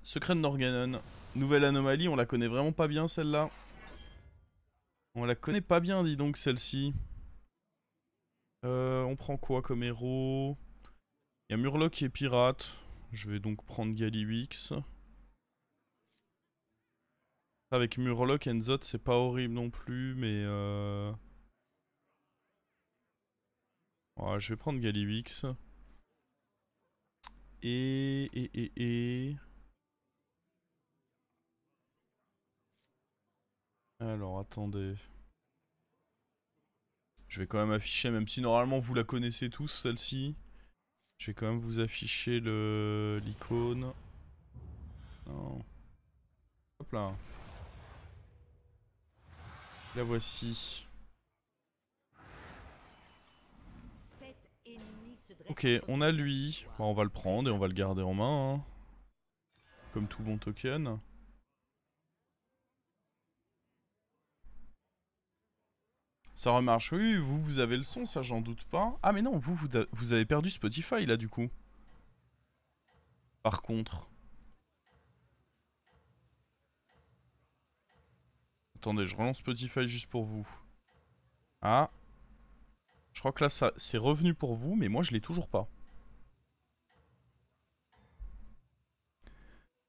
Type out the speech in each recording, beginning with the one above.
Secret de Norganon. Nouvelle anomalie, on la connaît vraiment pas bien celle-là. On la connaît pas bien, dis donc, celle-ci. On prend quoi comme héros? Il y a Murloc qui est pirate. Je vais donc prendre Gallywix. Avec Murloc et Zot, c'est pas horrible non plus, mais ouais, je vais prendre Gallywix. Et... Alors, attendez. Je vais quand même afficher, même si normalement vous la connaissez tous, celle-ci. Je vais quand même vous afficher l'icône. Non. Hop là. La voici. Ok, on a lui. Bon, on va le prendre et on va le garder en main. Hein. Comme tout bon token. Ça remarche. Oui, vous avez le son, ça j'en doute pas. Ah mais non, vous avez perdu Spotify là du coup. Par contre. Attendez, je relance Spotify juste pour vous. Ah. Je crois que là, ça c'est revenu pour vous, mais moi je l'ai toujours pas.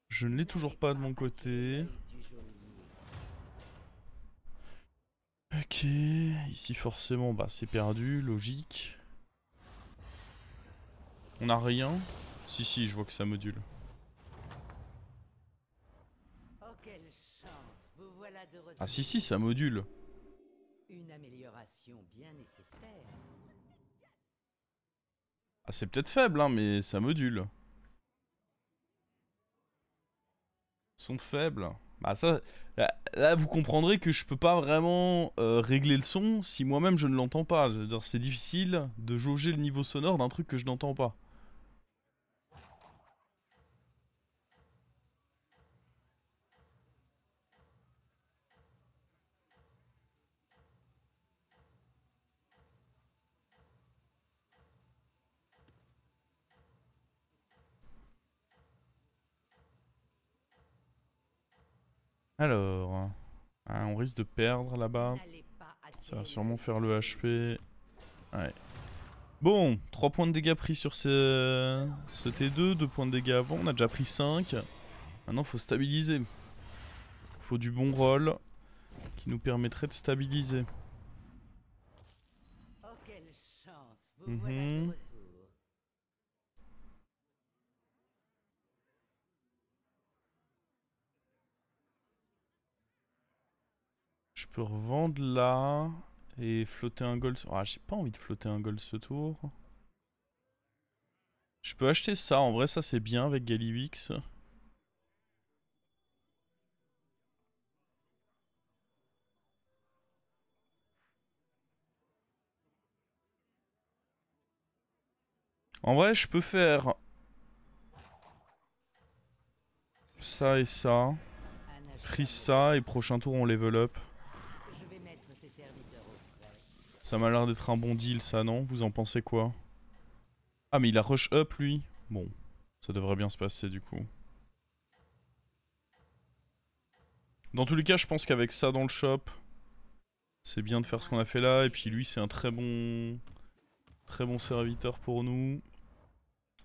Je ne l'ai toujours pas de mon côté. Ok, ici forcément, bah c'est perdu, logique. On a rien? Si, je vois que ça module. Ah si, ça module. Une amélioration bien nécessaire. Ah c'est peut-être faible, hein, mais ça module. Son faible. Bah ça, là, vous comprendrez que je peux pas vraiment régler le son si moi-même je ne l'entends pas. Je veux dire, c'est difficile de jauger le niveau sonore d'un truc que je n'entends pas. Alors, hein, on risque de perdre là-bas. Ça va sûrement faire le HP. Ouais. Bon, 3 points de dégâts pris sur ce T2, 2 points de dégâts avant, on a déjà pris 5. Maintenant faut stabiliser. Faut du bon roll qui nous permettrait de stabiliser. Oh, quelle chance, vous voilà de retour. Je peux revendre là et flotter un gold. Ah, j'ai pas envie de flotter un gold ce tour. Je peux acheter ça, en vrai ça c'est bien avec Gallywix. En vrai je peux faire ça et ça. Freeze ça et prochain tour on level up. Ça m'a l'air d'être un bon deal ça, non? Vous en pensez quoi? Ah mais il a rush up lui. Bon, ça devrait bien se passer du coup. Dans tous les cas je pense qu'avec ça dans le shop, c'est bien de faire ce qu'on a fait là. Et puis lui c'est un très bon serviteur pour nous.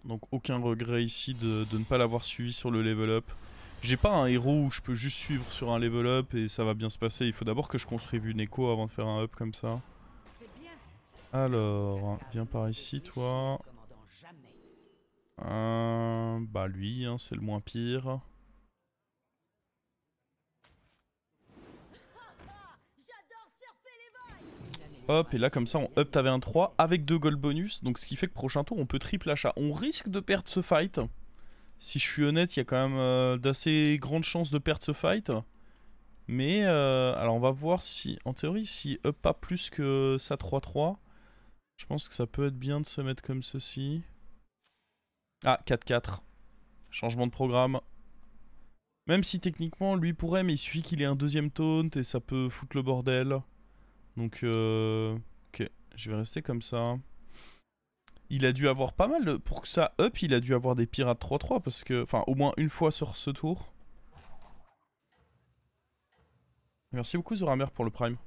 Donc aucun regret ici de ne pas l'avoir suivi sur le level up. J'ai pas un héros où je peux juste suivre sur un level up et ça va bien se passer. Il faut d'abord que je construise une écho avant de faire un up comme ça. Alors, viens par ici toi. Bah lui, hein, c'est le moins pire. Hop, et là comme ça on up t'avais un 3 avec 2 gold bonus. Donc ce qui fait que prochain tour on peut triple achat. On risque de perdre ce fight. Si je suis honnête, il y a quand même d'assez grandes chances de perdre ce fight. Mais alors on va voir si, en théorie, si up pas plus que ça 3-3, je pense que ça peut être bien de se mettre comme ceci. Ah, 4-4. Changement de programme. Même si techniquement lui pourrait, mais il suffit qu'il ait un deuxième taunt et ça peut foutre le bordel. Donc ok, je vais rester comme ça. Il a dû avoir pas mal de... Pour que ça up, il a dû avoir des pirates 3-3 parce que... Enfin, au moins une fois sur ce tour. Merci beaucoup Zoramer pour le prime.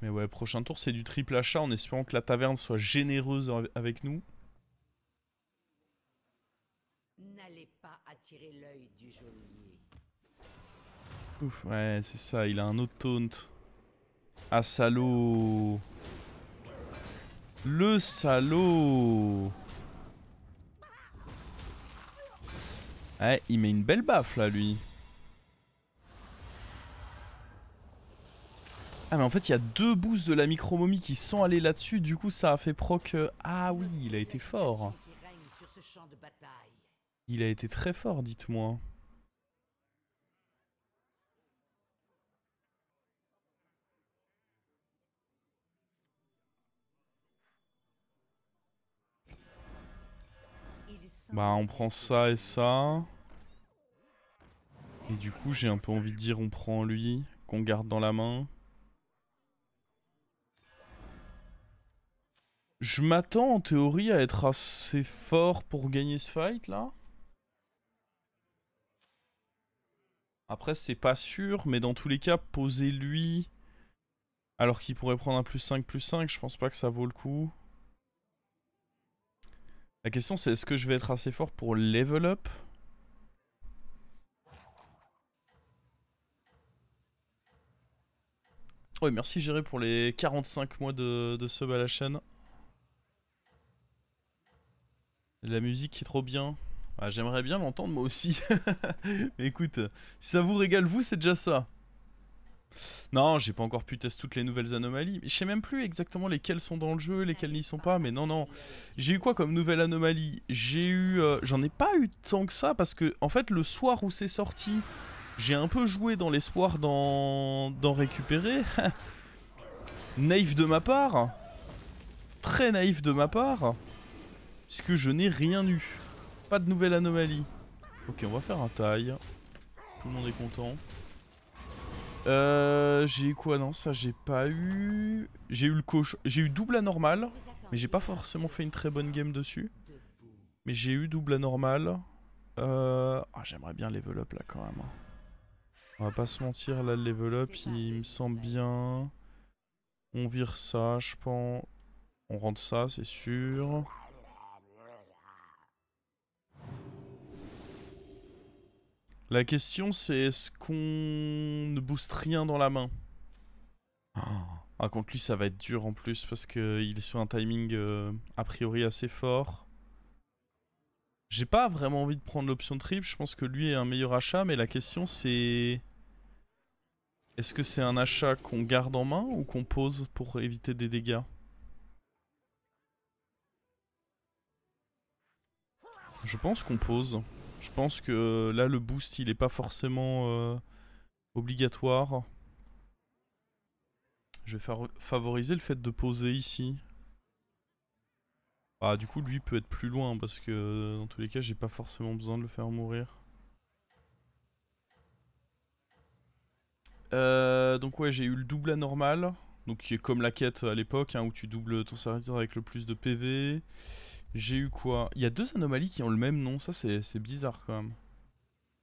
Mais ouais, prochain tour c'est du triple achat en espérant que la taverne soit généreuse avec nous. N'allez pas attirer l'œil du geôlier. Ouf, ouais, c'est ça, il a un autre taunt. Ah, salaud. Le salaud. Ouais, il met une belle baffe là, lui. Ah, mais en fait, il y a 2 boosts de la micro-momie qui sont allés là-dessus. Du coup, ça a fait proc... Ah oui, il a été fort. Il a été très fort, dites-moi. Bah, on prend ça et ça. Et du coup, j'ai un peu envie de dire on prend lui, qu'on garde dans la main. Je m'attends en théorie à être assez fort pour gagner ce fight là. Après c'est pas sûr, mais dans tous les cas, poser lui alors qu'il pourrait prendre un +5/+5, je pense pas que ça vaut le coup. La question c'est est-ce que je vais être assez fort pour level up? Ouais, merci Géré pour les 45 mois de sub à la chaîne. La musique qui est trop bien. Ah, j'aimerais bien l'entendre moi aussi. Mais écoute, si ça vous régale vous, c'est déjà ça. Non, j'ai pas encore pu tester toutes les nouvelles anomalies. Je sais même plus exactement lesquelles sont dans le jeu, lesquelles n'y sont pas. Mais non, non. J'ai eu quoi comme nouvelle anomalie? J'ai eu... J'en ai pas eu tant que ça parce que, en fait, le soir où c'est sorti, j'ai un peu joué dans l'espoir d'en récupérer. Naïf de ma part. Très naïf de ma part. Puisque je n'ai rien eu. Pas de nouvelle anomalie. Ok, on va faire un taille. Tout le monde est content. J'ai eu quoi? Non, ça j'ai pas eu. J'ai eu le coach. J'ai eu double anormal. Mais j'ai pas forcément fait une très bonne game dessus. Mais j'ai eu double anormal. Ah, j'aimerais bien level up là quand même. On va pas se mentir, là le level up il me semble bien. On vire ça, je pense. On rentre ça, c'est sûr. La question c'est est-ce qu'on ne booste rien dans la main? Ah, contre lui ça va être dur en plus parce qu'il est sur un timing a priori assez fort. J'ai pas vraiment envie de prendre l'option triple, je pense que lui est un meilleur achat, mais la question c'est... Est-ce que c'est un achat qu'on garde en main ou qu'on pose pour éviter des dégâts? Je pense qu'on pose. Je pense que là le boost il est pas forcément obligatoire. Je vais favoriser le fait de poser ici. Ah du coup lui peut être plus loin parce que dans tous les cas j'ai pas forcément besoin de le faire mourir. Donc ouais j'ai eu le double anormal. Donc qui est comme la quête à l'époque hein, où tu doubles ton serviteur avec le plus de PV. J'ai eu quoi? Il y a 2 anomalies qui ont le même nom, ça c'est bizarre quand même.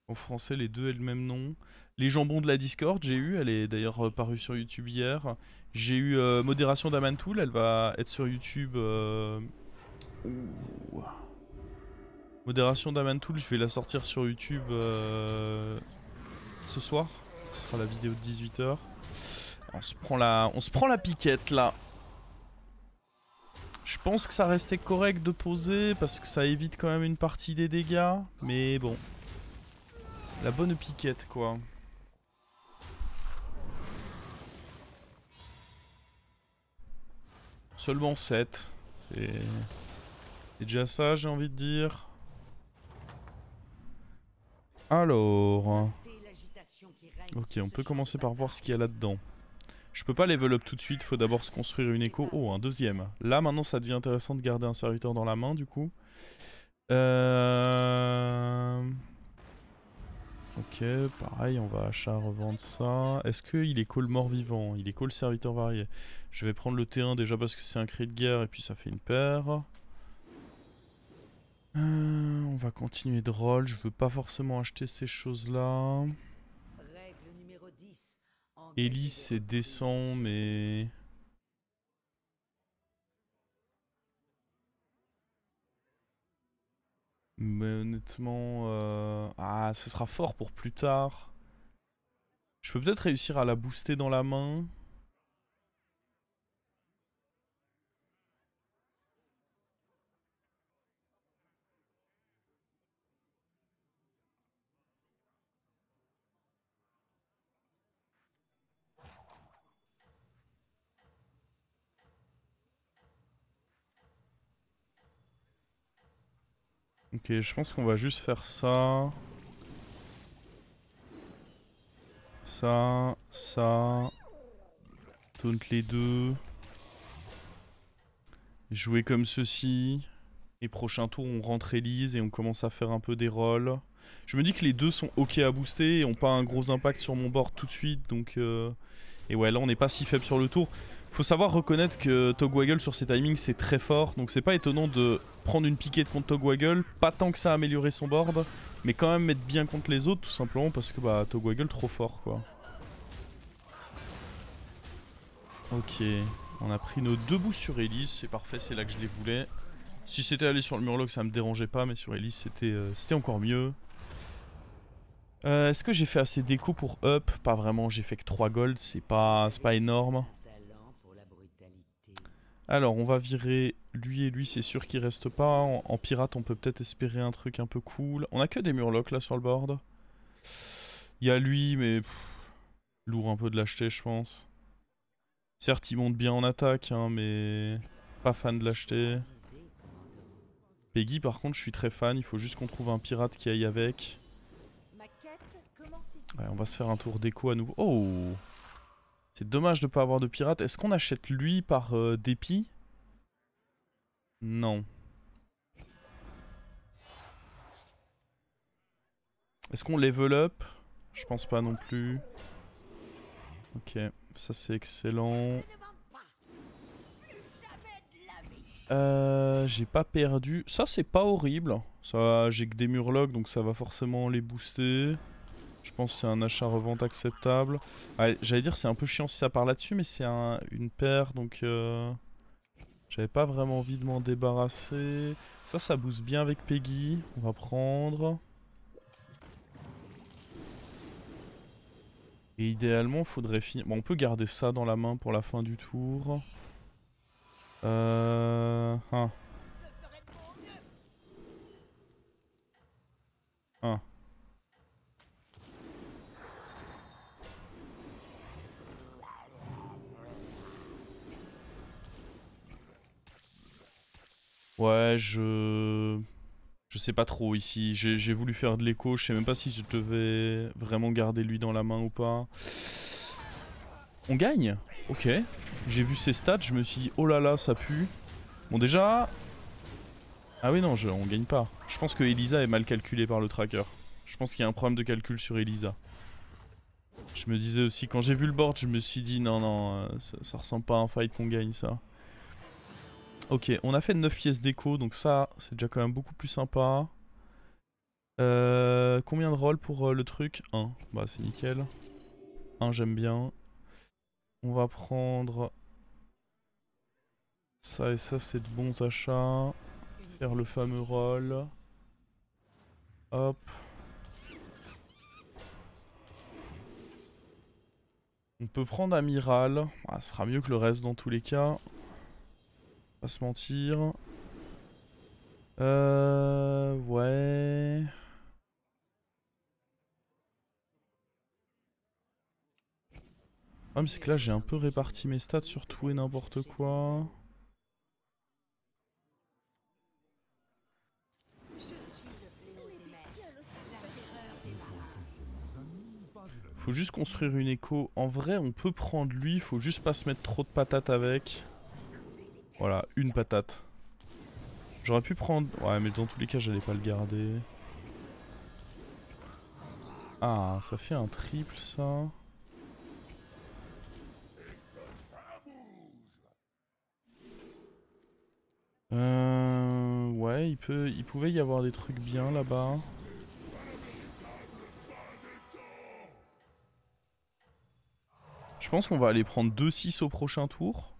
En français les deux aient le même nom. Les jambons de la Discord j'ai eu, elle est d'ailleurs parue sur YouTube hier. J'ai eu modération d'Amantoul, elle va être sur YouTube... Ouh. Modération d'Amantoul, je vais la sortir sur YouTube ce soir. Ce sera la vidéo de 18 h. On se prend la piquette là. Je pense que ça restait correct de poser parce que ça évite quand même une partie des dégâts. Mais bon. La bonne piquette quoi. Seulement 7. C'est déjà ça j'ai envie de dire. Alors... Ok, on peut commencer par voir ce qu'il y a là-dedans. Je peux pas level up tout de suite, faut d'abord se construire une écho. Oh, un deuxième. Là, maintenant, ça devient intéressant de garder un serviteur dans la main, du coup. Ok, pareil, on va achat revendre ça. Est-ce qu'il est call mort-vivant? Il est call serviteur varié. Je vais prendre le T1 déjà parce que c'est un cri de guerre et puis ça fait une paire. On va continuer de roll. Je veux pas forcément acheter ces choses-là. Règle numéro 10. Elise, c'est décent, mais... Mais honnêtement... Ah, ce sera fort pour plus tard. Je peux peut-être réussir à la booster dans la main. Ok, je pense qu'on va juste faire ça. Ça. Taunt les deux. Jouer comme ceci. Et prochain tour, on rentre Elise et on commence à faire un peu des rolls. Je me dis que les deux sont ok à booster et ont pas un gros impact sur mon board tout de suite. Donc, et ouais, là on n'est pas si faible sur le tour. Faut savoir reconnaître que Togwaggle sur ses timings c'est très fort. Donc c'est pas étonnant de prendre une piquette contre Togwaggle. Pas tant que ça a amélioré son board. Mais quand même mettre bien contre les autres tout simplement parce que bah Togwaggle trop fort quoi. Ok, on a pris nos deux boosts sur Elise. C'est parfait, c'est là que je les voulais. Si c'était allé sur le Murloc ça me dérangeait pas, mais sur Elise c'était encore mieux. Est-ce que j'ai fait assez d'écho pour up? Pas vraiment, j'ai fait que 3 gold, c'est pas énorme. Alors on va virer lui et lui, c'est sûr qu'il reste pas. En pirate on peut peut-être espérer un truc un peu cool. On a que des Murlocs là sur le board. Il y a lui mais lourd un peu de l'acheter je pense. Certes il monte bien en attaque hein, mais pas fan de l'acheter. Peggy par contre je suis très fan, il faut juste qu'on trouve un pirate qui aille avec. Ouais, on va se faire un tour d'écho à nouveau. Oh! C'est dommage de pas avoir de pirate. Est-ce qu'on achète lui par dépit? Non. Est-ce qu'on level up? Je pense pas non plus. Ok, ça c'est excellent. J'ai pas perdu. Ça c'est pas horrible. Ça, j'ai que des murlocs donc ça va forcément les booster. Je pense que c'est un achat-revente acceptable. Ouais, j'allais dire c'est un peu chiant si ça part là-dessus, mais c'est une paire donc j'avais pas vraiment envie de m'en débarrasser. Ça booste bien avec Peggy. On va prendre. Et idéalement, faudrait finir. Bon, on peut garder ça dans la main pour la fin du tour. Ah. Ah. Ouais, je sais pas trop ici. J'ai voulu faire de l'écho. Je sais même pas si je devais vraiment garder lui dans la main ou pas. On gagne? Ok. J'ai vu ses stats, je me suis dit oh là là, ça pue. Bon, déjà. Ah oui, non, on gagne pas. Je pense que Elisa est mal calculée par le tracker. Je pense qu'il y a un problème de calcul sur Elisa. Je me disais aussi, quand j'ai vu le board, je me suis dit non, non, ça ressemble pas à un fight qu'on gagne ça. Ok, on a fait 9 pièces d'écho, donc ça, c'est déjà quand même beaucoup plus sympa. Combien de rolls pour le truc? 1. Bah, c'est nickel. 1, j'aime bien. On va prendre ça et ça, c'est de bons achats. Faire le fameux roll. Hop. On peut prendre Amiral. Ah, ce sera mieux que le reste dans tous les cas. Pas se mentir. Ouais. Le problème c'est que là j'ai un peu réparti mes stats sur tout et n'importe quoi. Faut juste construire une écho. En vrai on peut prendre lui, faut juste pas se mettre trop de patates avec. Voilà, une patate. J'aurais pu prendre... Ouais mais dans tous les cas j'allais pas le garder. Ah, ça fait un triple ça. Ouais, il pouvait y avoir des trucs bien là-bas. Je pense qu'on va aller prendre 2-6 au prochain tour.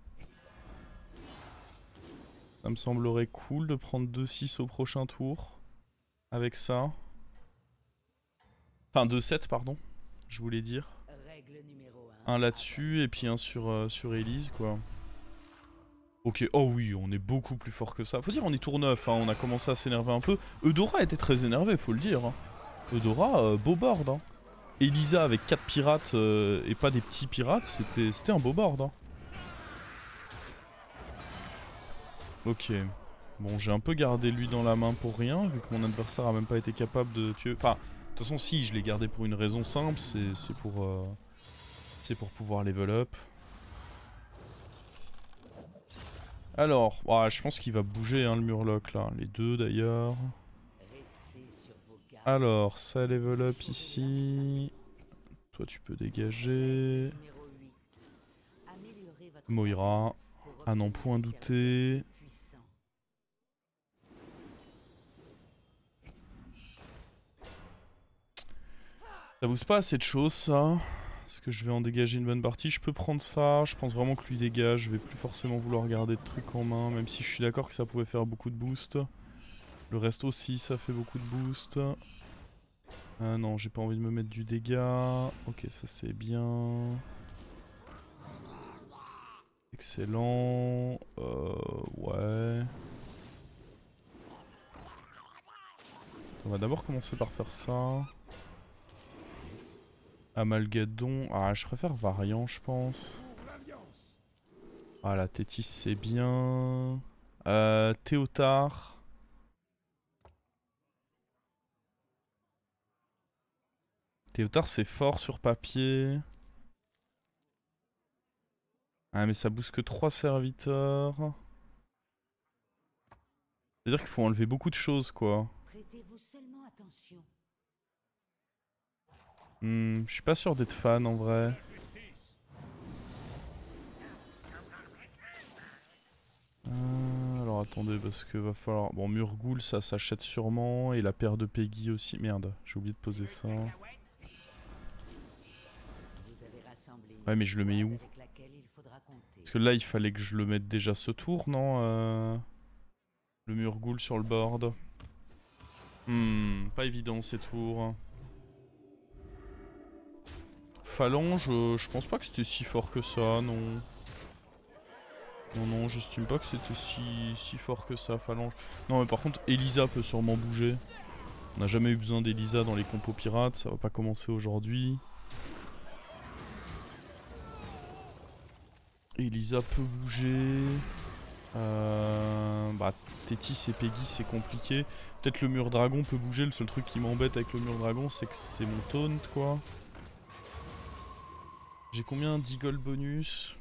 Ça me semblerait cool de prendre 2-6 au prochain tour. Avec ça. Enfin 2-7 pardon, je voulais dire. Un là-dessus et puis un sur Elise quoi. Ok, oh oui, on est beaucoup plus fort que ça. Faut dire, on est tour 9, hein, on a commencé à s'énerver un peu. Eudora était très énervé, faut le dire. Hein. Eudora, beau board. Hein. Elisa avec 4 pirates et pas des petits pirates, c'était un beau board. Hein. Ok. Bon, j'ai un peu gardé lui dans la main pour rien, vu que mon adversaire a même pas été capable de tuer... Enfin, de toute façon, si, je l'ai gardé pour une raison simple, c'est pour pouvoir level up. Alors, ouais, je pense qu'il va bouger hein, le Murloc là, les deux d'ailleurs. Alors, ça level up ici. Toi tu peux dégager. Moira. À n'en point douter. Ça booste pas assez de choses ça. Est-ce que je vais en dégager une bonne partie? Je peux prendre ça, je pense vraiment que lui dégage. Je vais plus forcément vouloir garder de trucs en main, même si je suis d'accord que ça pouvait faire beaucoup de boost. Le reste aussi ça fait beaucoup de boost. Ah non, j'ai pas envie de me mettre du dégât. Ok, ça c'est bien. Excellent. Ouais. On va d'abord commencer par faire ça. Amalgadon. Ah, je préfère Variant, je pense. Ah, la Tétis, c'est bien. Théotard. Théotard, c'est fort sur papier. Ah, mais ça booste que 3 serviteurs. C'est-à-dire qu'il faut enlever beaucoup de choses, quoi. Je suis pas sûr d'être fan, en vrai. Alors attendez, parce que va falloir... Bon, Murgoul, ça s'achète sûrement. Et la paire de Peggy aussi. Merde, j'ai oublié de poser ça. Ouais, mais je le mets où? Parce que là, il fallait que je le mette déjà ce tour, non Le Murgoul sur le board. Pas évident ces tours. Phalange, je pense pas que c'était si fort que ça, non. Non, j'estime pas que c'était si fort que ça, Phalange. Non, mais par contre, Elisa peut sûrement bouger. On n'a jamais eu besoin d'Elisa dans les compos pirates, ça va pas commencer aujourd'hui. Elisa peut bouger. Bah, Tétis et Peggy, c'est compliqué. Peut-être le mur dragon peut bouger. Le seul truc qui m'embête avec le mur dragon, c'est que c'est mon taunt, quoi. J'ai combien? 10 gold bonus.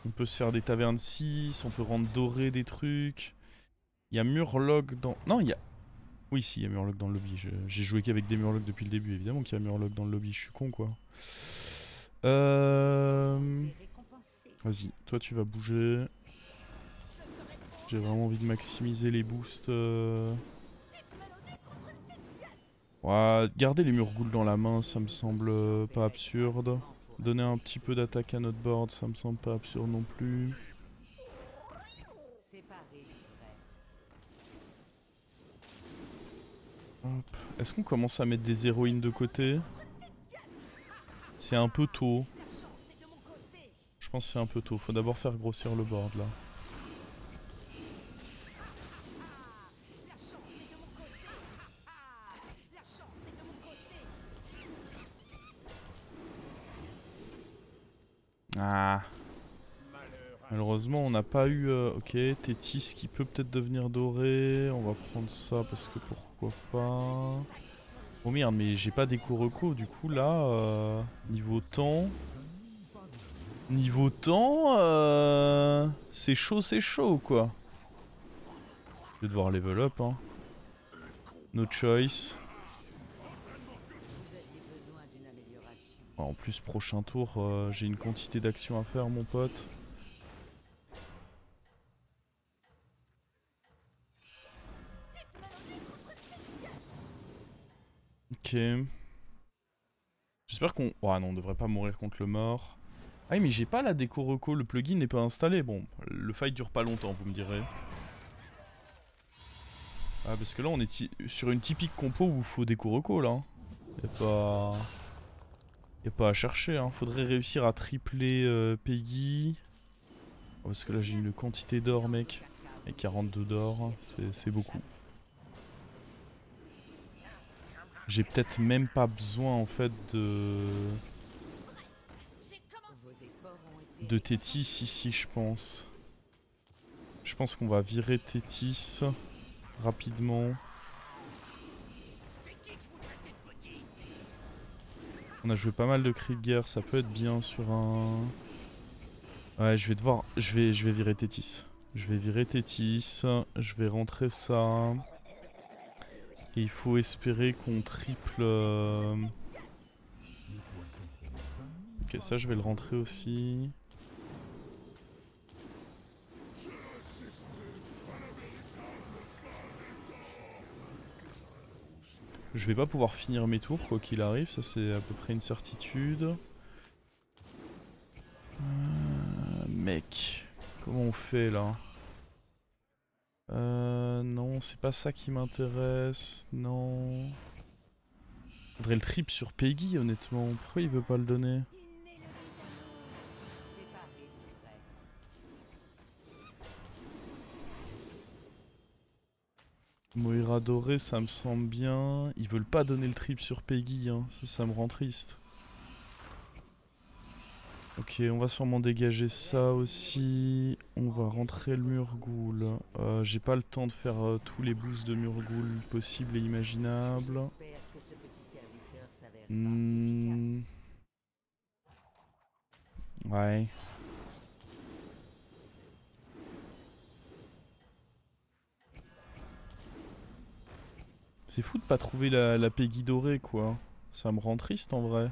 On peut se faire des tavernes 6, on peut rendre doré des trucs. Il y a Murloc dans... Non, il y a... Oui, si, il y a Murloc dans le lobby. J'ai joué qu'avec des Murlocs depuis le début, évidemment qu'il y a Murloc dans le lobby. Je suis con, quoi. Vas-y, toi tu vas bouger. J'ai vraiment envie de maximiser les boosts. Ouais, garder les Murgoul dans la main, ça me semble pas absurde. Donner un petit peu d'attaque à notre board, ça me semble pas absurde non plus. Est-ce qu'on commence à mettre des héroïnes de côté? C'est un peu tôt. Je pense que c'est un peu tôt. Faut d'abord faire grossir le board là. Ah. Malheureusement, on n'a pas eu... ok, Tétis qui peut peut-être devenir doré. On va prendre ça parce que pourquoi pas... Oh merde, mais j'ai pas d'écho reco. Du coup, là, niveau temps... Niveau temps, c'est chaud, quoi. Je vais devoir level up, hein. No choice. En plus, prochain tour, j'ai une quantité d'actions à faire, mon pote. Ok. J'espère qu'on... Oh non, on devrait pas mourir contre le mort. Ah oui, mais j'ai pas la déco reco, le plugin n'est pas installé. Bon, le fight dure pas longtemps, vous me direz. Ah, parce que là, on est sur une typique compo où il faut déco reco, là. Y'a pas à chercher, hein. Faudrait réussir à tripler Peggy. Oh, parce que là, j'ai une quantité d'or, mec. Et 42 d'or, c'est beaucoup. J'ai peut-être même pas besoin, en fait, de Tétis ici, je pense. Je pense qu'on va virer Tétis rapidement. On a joué pas mal de cris de guerre, ça peut être bien sur un... Ouais, je vais devoir... Je vais virer Tétis. Je vais virer Tétis, je vais rentrer ça. Et il faut espérer qu'on triple... Ok, ça je vais le rentrer aussi. Je vais pas pouvoir finir mes tours quoi qu'il arrive, ça c'est à peu près une certitude. Mec, comment on fait là? Non, c'est pas ça qui m'intéresse, non. Faudrait le trip sur Peggy honnêtement, pourquoi il veut pas le donner? Moira dorée, ça me semble bien. Ils veulent pas donner le trip sur Peggy, hein. Ça me rend triste. Ok, on va sûrement dégager ça aussi. On va rentrer le Murgoul. J'ai pas le temps de faire tous les boosts de Murgoul possibles et imaginables. Ouais. C'est fou de pas trouver la Peggy dorée quoi. Ça me rend triste en vrai.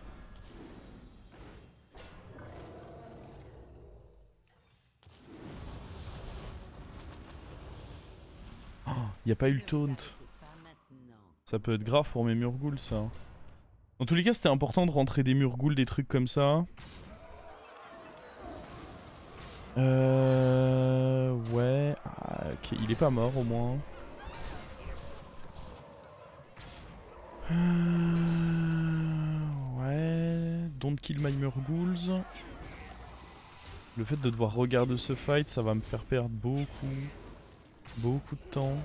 Oh, y a pas eu le taunt. Ça peut être grave pour mes Murgoul ça. Dans tous les cas c'était important de rentrer des Murgoul, des trucs comme ça. Ouais. Ah, ok, il est pas mort au moins. Ouais. Don't kill my Murgools. Le fait de devoir regarder ce fight, ça va me faire perdre beaucoup de temps.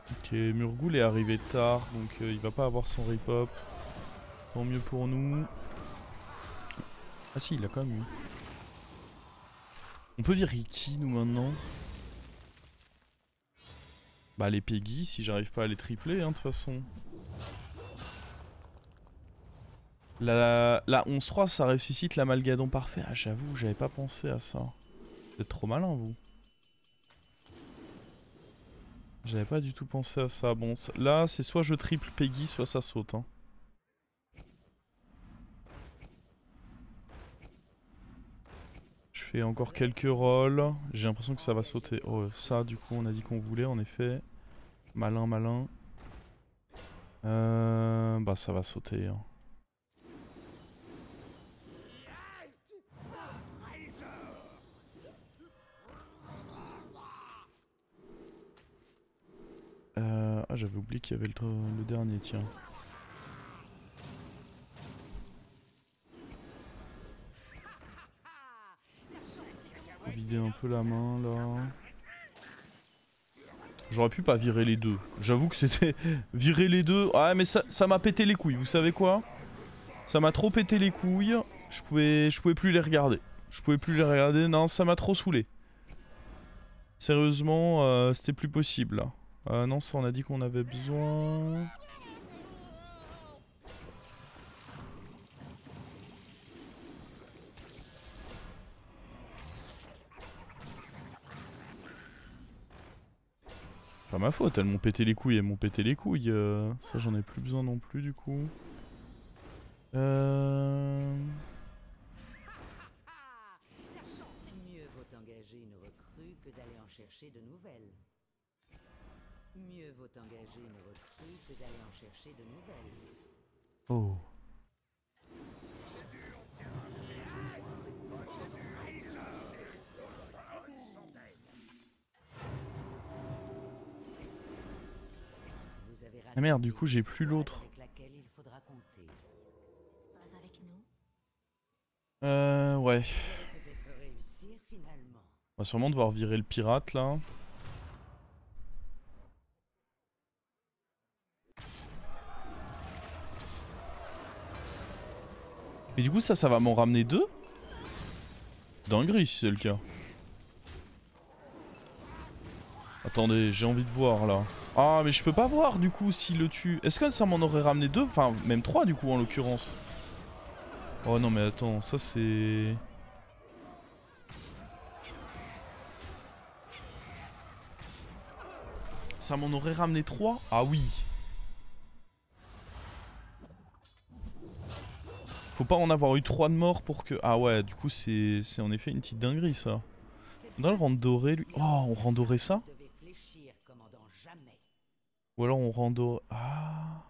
Ok, Murgoul est arrivé tard, donc il va pas avoir son repop. Tant mieux pour nous. Ah si, il a quand même eu. On peut virer qui nous maintenant? Bah les Peggy, si j'arrive pas à les tripler, hein, de toute façon. La 11-3, ça ressuscite l'amalgadon parfait. Ah j'avoue, j'avais pas pensé à ça. Vous êtes trop malin vous. J'avais pas du tout pensé à ça. Bon, là c'est soit je triple Peggy, soit ça saute. Hein. Je fais encore quelques rolls. J'ai l'impression que ça va sauter. Oh ça du coup on a dit qu'on voulait en effet. Malin malin. Bah ça va sauter. Hein. Ah j'avais oublié qu'il y avait le dernier tiens. Vider un peu la main là. J'aurais pu pas virer les deux. J'avoue que c'était... virer les deux... Ah mais ça m'a pété les couilles, vous savez quoi? Ça m'a trop pété les couilles. Je pouvais plus les regarder. Je pouvais plus les regarder. Non, ça m'a trop saoulé. Sérieusement, c'était plus possible là. Non, ça on a dit qu'on avait besoin... Pas ma faute, elles m'ont pété les couilles, ça j'en ai plus besoin non plus du coup. Mieux vaut engager une recrue que d'aller en chercher de nouvelles. Mieux vaut engager une recrue que d'aller en chercher de nouvelles. Oh. Vous avez Ah merde, du coup j'ai plus l'autre. avec laquelle il faudra compter. Pas avec nous. Ouais. Peut-être réussir finalement. On va sûrement devoir virer le pirate là. Mais du coup ça va m'en ramener 2. Dinguerie si c'est le cas. Attendez, j'ai envie de voir là. Ah mais je peux pas voir du coup s'il le tue. Est-ce que ça m'en aurait ramené 2? Enfin même 3 du coup en l'occurrence. Oh non mais attends, ça c'est... Ça m'en aurait ramené 3? Ah oui. Faut pas en avoir eu 3 de mort pour que... Ah ouais, du coup c'est en effet une petite dinguerie ça. On doit le rendre doré lui. Oh, on rend doré ça? Vous devez fléchir, commandant, jamais. Ou alors on rend doré... Ah...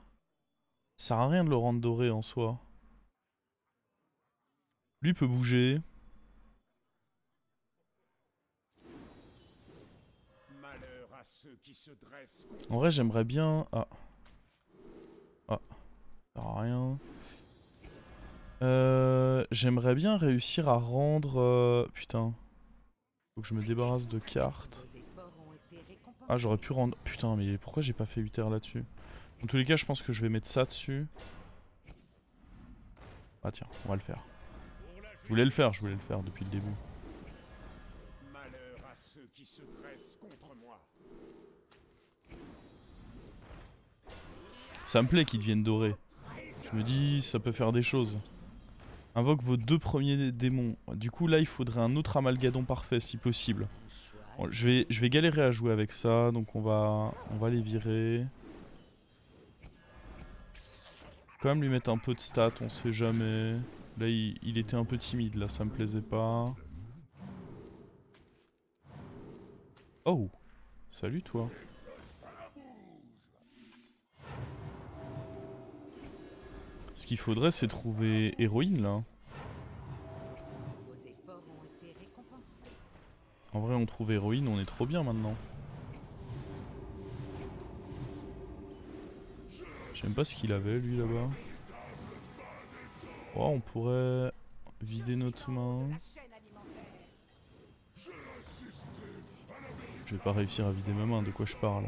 Ça sert à rien de le rendre doré en soi. Lui peut bouger. Malheur à ceux qui se dressent. En vrai j'aimerais bien... Ah. Ah. Ça sert à rien. J'aimerais bien réussir à rendre... Putain. Faut que je me débarrasse de cartes. Vos efforts ont été récompensés. Ah j'aurais pu rendre... Putain mais pourquoi j'ai pas fait 8 heures là-dessus? Dans tous les cas je pense que je vais mettre ça dessus. Ah tiens, on va le faire. Je voulais le faire depuis le début. Malheur à ceux qui se dressent contre moi. Ça me plaît qu'ils deviennent dorés. Je me dis ça peut faire des choses. Invoque vos 2 premiers démons. Du coup là il faudrait un autre amalgadon parfait si possible. Bon, je vais galérer à jouer avec ça, donc on va les virer. Quand même lui mettre un peu de stats, on sait jamais. Là il était un peu timide, là ça me plaisait pas. Oh, salut toi. Ce qu'il faudrait c'est trouver héroïne là. Vos efforts ont été récompensés. En vrai on trouve héroïne, on est trop bien maintenant. Je sais même pas ce qu'il avait lui là-bas. Oh, on pourrait vider notre main. Je vais pas réussir à vider ma main, de quoi je parle?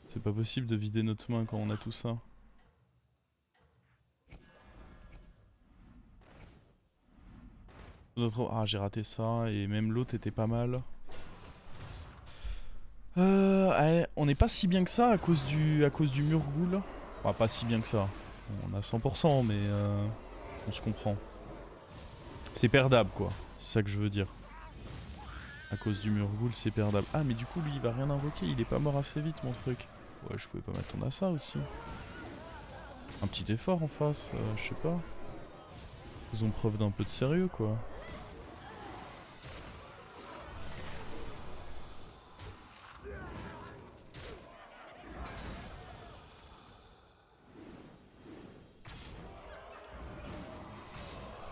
C'est pas possible de vider notre main quand on a tout ça. Ah j'ai raté ça et même l'autre était pas mal. Ouais, on n'est pas si bien que ça à cause du Murgoul. Enfin, pas si bien que ça. On a 100% mais on se comprend. C'est perdable quoi, c'est ça que je veux dire. À cause du Murgoul c'est perdable. Ah mais du coup lui il va rien invoquer, il est pas mort assez vite mon truc. Ouais je pouvais pas m'attendre à ça aussi. Un petit effort en face, je sais pas. Faisons preuve d'un peu de sérieux quoi.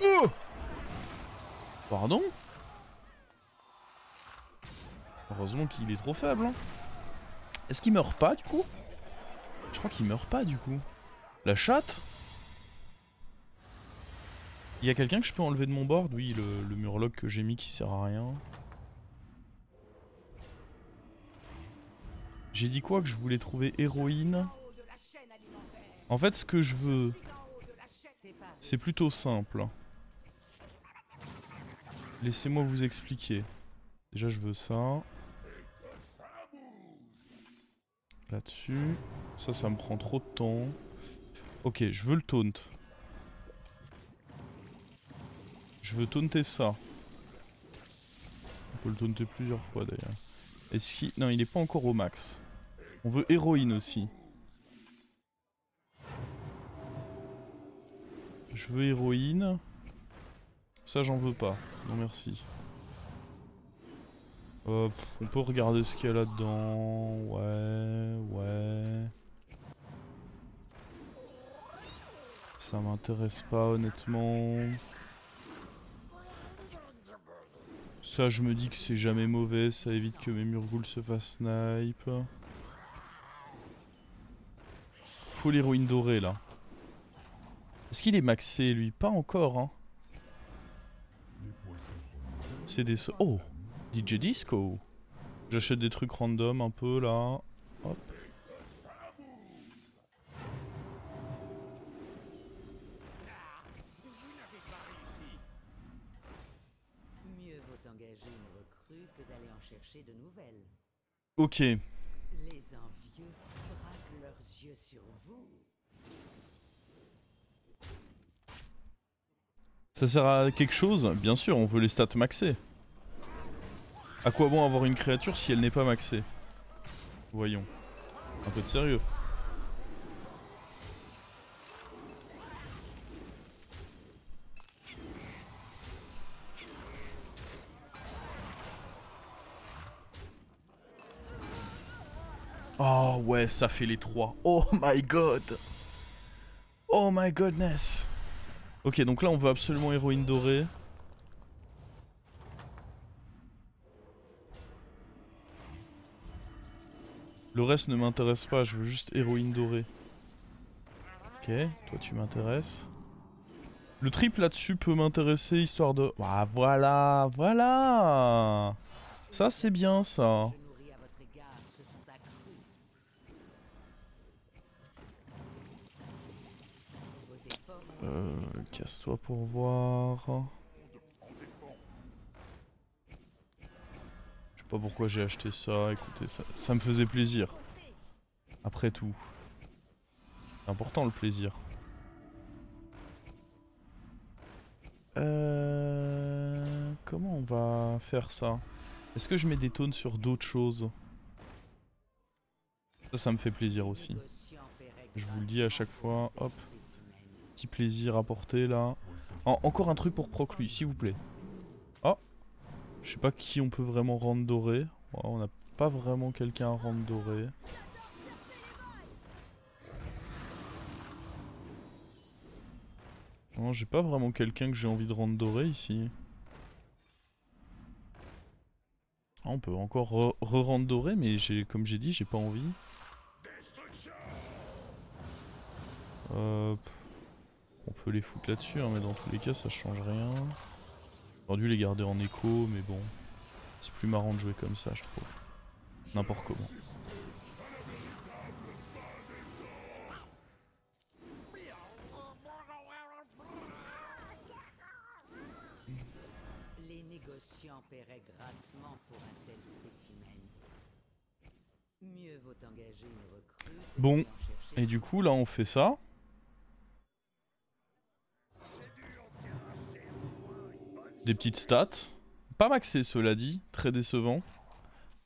Oh! Pardon? Heureusement qu'il est trop faible. Hein. Est-ce qu'il meurt pas du coup? Je crois qu'il meurt pas du coup. La chatte? Il y a quelqu'un que je peux enlever de mon board? Oui, le murloc que j'ai mis qui sert à rien. J'ai dit quoi? Que je voulais trouver héroïne. En fait, ce que je veux, c'est plutôt simple. Laissez-moi vous expliquer. Déjà, je veux ça. Là-dessus. Ça me prend trop de temps. Ok, je veux le taunt. Je veux taunter ça. On peut le taunter plusieurs fois d'ailleurs. Est-ce qu'il... Non, il n'est pas encore au max. On veut héroïne aussi. Je veux héroïne. Ça j'en veux pas. Non merci. On peut regarder ce qu'il y a là-dedans. Ouais. Ça m'intéresse pas honnêtement. Ça je me dis que c'est jamais mauvais. Ça évite que mes Murghouls se fassent snipe. Faut l'héroïne dorée là. Est-ce qu'il est maxé lui? Pas encore hein. C'est des... Oh, DJ Disco. J'achète des trucs random un peu là. Hop. Mieux vaut engager une recrue que d'aller en chercher de nouvelles. Ok. Les envieux braquent leurs yeux sur vous. Ça sert à quelque chose? Bien sûr, on veut les stats maxées. À quoi bon avoir une créature si elle n'est pas maxée? Voyons. Un peu de sérieux. Oh ouais, ça fait les 3. Oh my god. Oh my godness. Ok, donc là on veut absolument héroïne dorée. Le reste ne m'intéresse pas, je veux juste héroïne dorée. Ok, toi tu m'intéresses. Le triple là-dessus peut m'intéresser histoire de... Ah voilà, voilà. Ça c'est bien ça. Je nourris à votre égard se sont accrus. Vos efforts m'ont Casse-toi pour voir. Je sais pas pourquoi j'ai acheté ça, écoutez, ça me faisait plaisir. Après tout. C'est important le plaisir. Comment on va faire ça? Est-ce que je mets des tones sur d'autres choses? Ça me fait plaisir aussi. Je vous le dis à chaque fois, hop. Petit plaisir apporté là. Encore un truc pour proc lui, s'il vous plaît. Oh! Je sais pas qui on peut vraiment rendre doré. Oh, on n'a pas vraiment quelqu'un à rendre doré. Non, j'ai pas vraiment quelqu'un que j'ai envie de rendre doré ici. Ah, on peut encore re-rendre doré, mais comme j'ai dit, j'ai pas envie. On peut les foutre là-dessus, hein, mais dans tous les cas, ça change rien. J'aurais dû les garder en écho, mais bon. C'est plus marrant de jouer comme ça, je trouve. N'importe comment. Les négociants paieraient grassement pour un tel spécimen. Mieux vaut engager une recrue que Bon, d'aller en chercher et du coup, là, on fait ça. Des petites stats. Pas maxé, cela dit. Très décevant.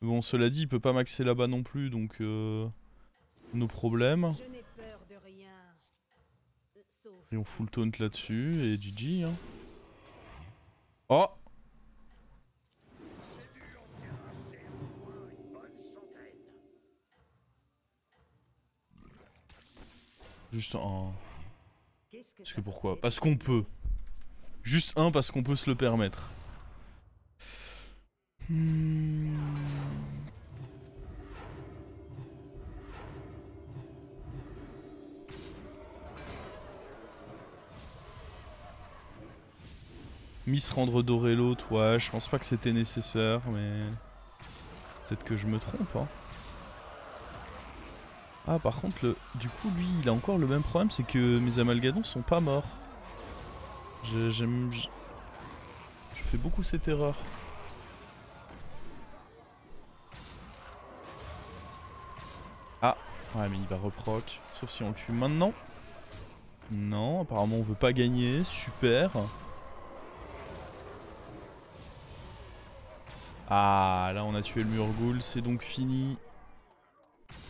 Bon, cela dit, il peut pas maxer là-bas non plus, donc... nos problèmes. Je n'ai peur de rien. Sauf Et on full taunt là-dessus, et GG, hein. Oh! Juste un... qu'est-ce que Parce ça que pourquoi? fait? Parce qu'on peut. Juste un parce qu'on peut se le permettre. Miss rendre doré l'autre, ouais, je pense pas que c'était nécessaire, mais... Peut-être que je me trompe, hein. Ah, par contre, du coup, lui, il a encore le même problème, c'est que mes amalgadons sont pas morts. Je fais beaucoup cette erreur. Ah, ouais, mais il va reproc. Sauf si on le tue maintenant. Non, apparemment on veut pas gagner, super. Ah, là on a tué le Murghoul, c'est donc fini.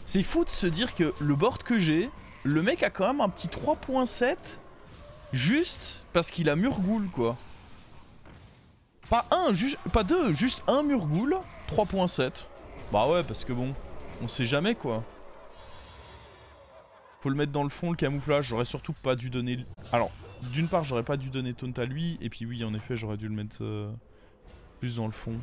C'est fou de se dire que le board que j'ai, le mec a quand même un petit 3.7 juste parce qu'il a Murgoul quoi. Pas un, pas deux, juste un Murgoul, 3.7. Bah ouais, parce que bon, on sait jamais quoi. Faut le mettre dans le fond, le camouflage. J'aurais surtout pas dû donner... Alors, d'une part, j'aurais pas dû donner taunt à lui. Et puis oui, en effet, j'aurais dû le mettre plus dans le fond.